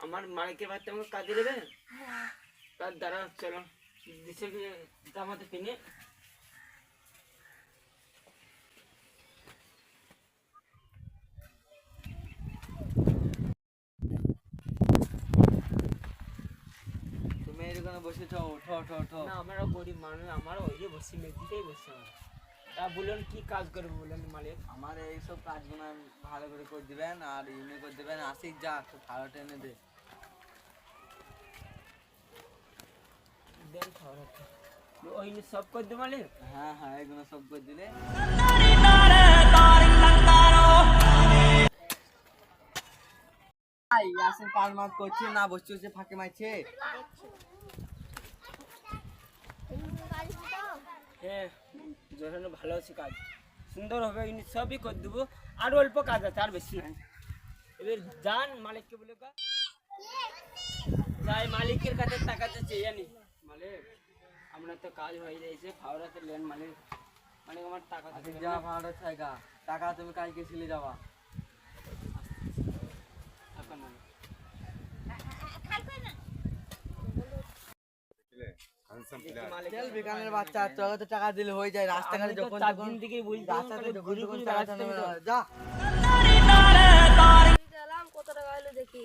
আমার মালিকের বাড়িতে আমাকে কাজে দেবে। তার দ্বারা চলো দিছে জামাতে কিনে তুমি এই দোকানে বসেছো, ওঠো ওঠো ওঠো। না, আমরা গরিব মানুষ, আমার ওই যে বসি মেঝেতেই বসছি আমার। তা বলুন কি কাজ করবো বলেন মালিক? আমার এইসব কাজগুলো ভালো করে দিবেন আর ইউনি করে দিবেন। আসিক যা একটু খাওয়া টেনে দে। দেন খাওয়া ওই সব করে দেবো মালিক। হ্যাঁ হ্যাঁ, এগুলো সব করে দিলে আসেন। কাজ মাছ করছে না, বসে বসে ফাঁকে মারছে। হ্যাঁ, যখন ভালো আছে কাজ সুন্দর হবে, সবই করে দেবো। আর অল্প কাজ আছে, আর বেশি নাই। এবার যান মালিককে বলে যাই, মালিকের কাছে টাকাতে চেয়ে আনি। মালিক আমরা তো কাজ হয়ে যাইছে, ফাওড়াতে লেন মালিক। মালিক আমার টাকা যা ভাড়া থাকা টাকা তুমি কাজকে ছিলে যাওয়া। বেকানের বাচ্চা, তোকে তো টাকা দিলে হয়ে যায়। রাস্তাঘাটে যখন যখন রাস্তাতে যখন যখন টাকা নেবে যা। কত টাকা হলো দেখি।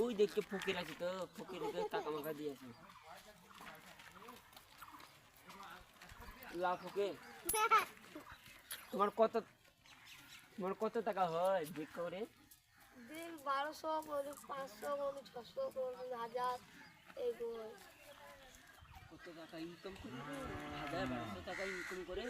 ওই দেখতে ফকির আছে, তো ফকির টাকা মাখা দিয়েছে। লা ফকির, তোমার কত টাকা হয় বিক করে? দিন 1200, 500, 600, 1000 এইগুলো। কত টাকা ইনকাম করে? 1000-1200 টাকা ইনকাম করে।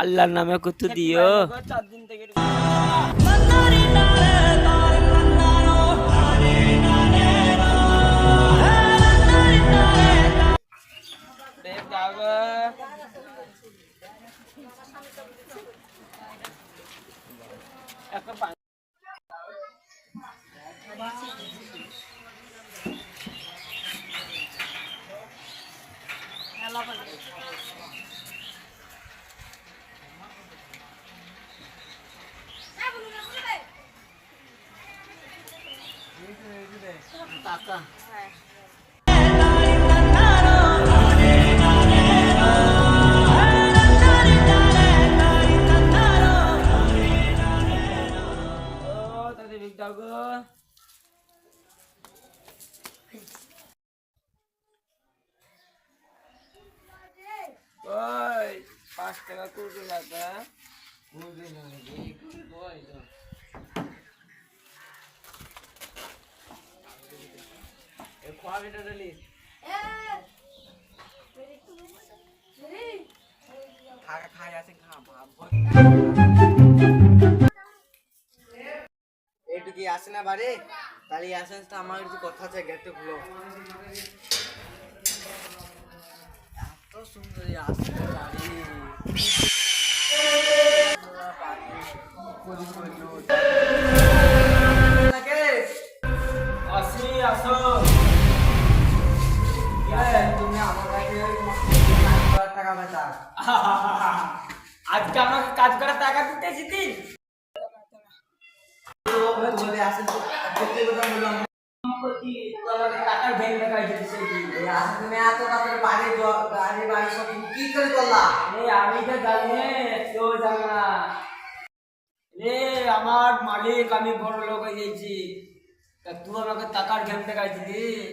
আল্লাহর নামে কত দিও। 4 দিন থেকে টাকা ওই 5 টাকা কুড়ি টাকা খোয়া বেটা ডলি খাই আসেন খা এইটুকি আসে না বাড়ি, তাহলে আসেন তো আমার কিছু কথা আছে, গেটটা খুলো। এত সুন্দর আসে বাড়ি। আসো তুমি আমার কাছে টাকা বেচা। আজকে আমাকে কাজ করার টাকা দিতেছি তুই? আসেন তো বললাম টাকার ব্যাংক দেখাইছে তুমি এত টাকা বাড়ি গাড়ি বাড়ি সব তুমি কি করে করলা? আমি তো জানি, কেউ জানে না রে। আমার মালিক, আমি বড় লোক হয়ে গেছি, তা তুই আমাকে টাকার গেম দেখাইছিলি।